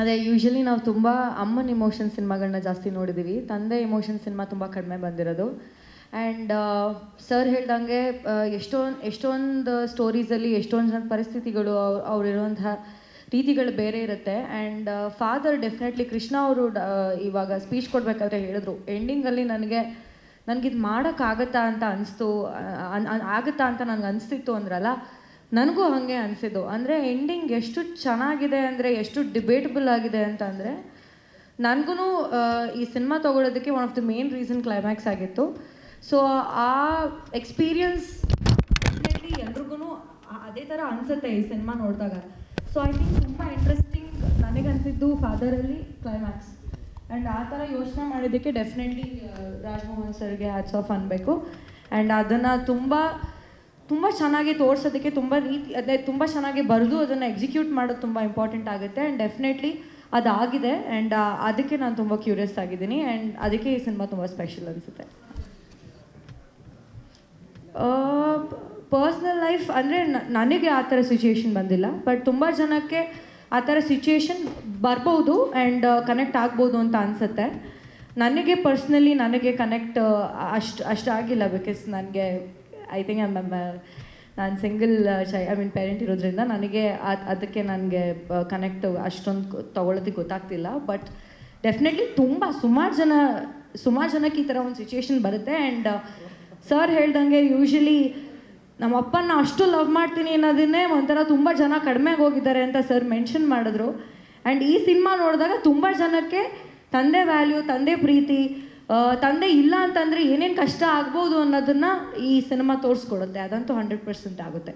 ಅದೇ ಯೂಶ್ವಲಿ ನಾವು ತುಂಬ ಅಮ್ಮನ ಇಮೋಷನ್ ಸಿನಿಮಾಗಳನ್ನ ಜಾಸ್ತಿ ನೋಡಿದ್ದೀವಿ, ತಂದೆ ಇಮೋಷನ್ ಸಿನಿಮಾ ತುಂಬ ಕಡಿಮೆ ಬಂದಿರೋದು. ಆ್ಯಂಡ್ ಸರ್ ಹೇಳ್ದಂಗೆ ಎಷ್ಟೊಂದು ಸ್ಟೋರೀಸಲ್ಲಿ ಎಷ್ಟೊಂದು ಜನ ಪರಿಸ್ಥಿತಿಗಳು ಅವರಿರುವಂತಹ ರೀತಿಗಳು ಬೇರೆ ಇರುತ್ತೆ. ಆ್ಯಂಡ್ ಫಾದರ್ ಡೆಫಿನೆಟ್ಲಿ ಕೃಷ್ಣ ಅವರು ಇವಾಗ ಸ್ಪೀಚ್ ಕೊಡಬೇಕಾದ್ರೆ ಹೇಳಿದ್ರು, ಎಂಡಿಂಗಲ್ಲಿ ನನಗಿದು ಮಾಡೋಕ್ಕಾಗತ್ತಾ ಅಂತ ಅನಿಸ್ತು, ಆಗುತ್ತಾ ಅಂತ ನನಗೆ ಅನಿಸ್ತಿತ್ತು ಅಂದ್ರಲ್ಲ, ನನಗೂ ಹಾಗೆ ಅನಿಸಿದ್ದು. ಅಂದರೆ ಎಂಡಿಂಗ್ ಎಷ್ಟು ಚೆನ್ನಾಗಿದೆ ಅಂದರೆ, ಎಷ್ಟು ಡಿಬೇಟಬಲ್ ಆಗಿದೆ ಅಂತ ಅಂದರೆ, ನನಗೂ ಈ ಸಿನಿಮಾ ತೊಗೊಳೋದಕ್ಕೆ one of the main reason climax ಆಗಿತ್ತು. ಸೊ ಆ ಎಕ್ಸ್ಪೀರಿಯನ್ಸ್ ಡೆಫಿನೆಟ್ಲಿ ಎಲ್ರಿಗೂ ಅದೇ ಥರ ಅನಿಸುತ್ತೆ ಈ ಸಿನಿಮಾ ನೋಡಿದಾಗ. ಸೊ ಐ ಥಿಂಕ್ ತುಂಬ ಇಂಟ್ರೆಸ್ಟಿಂಗ್ ನನಗನ್ಸಿದ್ದು ಫಾದರಲ್ಲಿ ಕ್ಲೈಮ್ಯಾಕ್ಸ್. ಆ್ಯಂಡ್ ಆ ಥರ ಯೋಚನೆ ಮಾಡಿದ್ದಕ್ಕೆ ಡೆಫಿನೆಟ್ಲಿ ರಾಜ್ಮೋಹನ್ ಸರ್ಗೆ ಹ್ಯಾಟ್ಸ್ ಆಫ್ ಅನ್ಬೇಕು. ಆ್ಯಂಡ್ ಅದನ್ನು ತುಂಬ ಚೆನ್ನಾಗಿ ತೋರಿಸೋದಕ್ಕೆ ತುಂಬ ಚೆನ್ನಾಗಿ ಬರೆದು ಅದನ್ನು ಎಕ್ಸಿಕ್ಯೂಟ್ ಮಾಡೋದು ತುಂಬ ಇಂಪಾರ್ಟೆಂಟ್ ಆಗುತ್ತೆ. And definitely ಅದಾಗಿದೆ. ಆ್ಯಂಡ್ ಅದಕ್ಕೆ ನಾನು ತುಂಬ ಕ್ಯೂರಿಯಸ್ ಆಗಿದ್ದೀನಿ. ಆ್ಯಂಡ್ ಅದಕ್ಕೆ ಈ ಸಿನಿಮಾ ತುಂಬ ಸ್ಪೆಷಲ್ ಅನಿಸುತ್ತೆ. ಪರ್ಸ್ನಲ್ ಲೈಫ್ ಅಂದರೆ ನನಗೆ ಆ ಥರ ಸಿಚುಯೇಷನ್ ಬಂದಿಲ್ಲ, ಬಟ್ ತುಂಬ ಜನಕ್ಕೆ ಆ ಥರ ಸಿಚುಯೇಷನ್ ಬರ್ಬೋದು ಆ್ಯಂಡ್ ಕನೆಕ್ಟ್ ಆಗ್ಬೋದು ಅಂತ ಅನಿಸುತ್ತೆ. ನನಗೆ ಪರ್ಸ್ನಲಿ ಕನೆಕ್ಟ್ ಅಷ್ಟಾಗಿಲ್ಲ, ಬಿಕಾಸ್ ನನಗೆ ಐ ಥಿಂಕ್ ನಾನು ಸಿಂಗಲ್ ಪೇರೆಂಟ್ ಇರೋದ್ರಿಂದ ಅದಕ್ಕೆ ನನಗೆ ಕನೆಕ್ಟ್ ಅಷ್ಟೊಂದು ತೊಗೊಳೋದಕ್ಕೆ ಗೊತ್ತಾಗ್ತಿಲ್ಲ. ಬಟ್ ಡೆಫಿನೆಟ್ಲಿ ಸುಮಾರು ಜನಕ್ಕೆ ಈ ಥರ ಒಂದು ಸಿಚುಯೇಷನ್ ಬರುತ್ತೆ. ಆ್ಯಂಡ್ ಸರ್ ಹೇಳ್ದಂಗೆ ಯೂಶ್ವಲಿ ನಮ್ಮ ಅಪ್ಪನ ಅಷ್ಟು ಲವ್ ಮಾಡ್ತೀನಿ ಅನ್ನೋದನ್ನೇ ಒಂಥರ ತುಂಬ ಜನ ಕಡಿಮೆಗೆ ಹೋಗಿದ್ದಾರೆ ಅಂತ ಸರ್ ಮೆನ್ಷನ್ ಮಾಡಿದ್ರು. ಆ್ಯಂಡ್ ಈ ಸಿನಿಮಾ ನೋಡಿದಾಗ ತುಂಬ ಜನಕ್ಕೆ ತಂದೆ ವ್ಯಾಲ್ಯೂ, ತಂದೆ ಪ್ರೀತಿ, ತಂದೆ ಇಲ್ಲ ಅಂತಂದರೆ ಏನೇನು ಕಷ್ಟ ಆಗ್ಬೋದು ಅನ್ನೋದನ್ನು ಈ ಸಿನಿಮಾ ತೋರಿಸ್ಕೊಡುತ್ತೆ. ಅದಂತೂ 100% ಆಗುತ್ತೆ.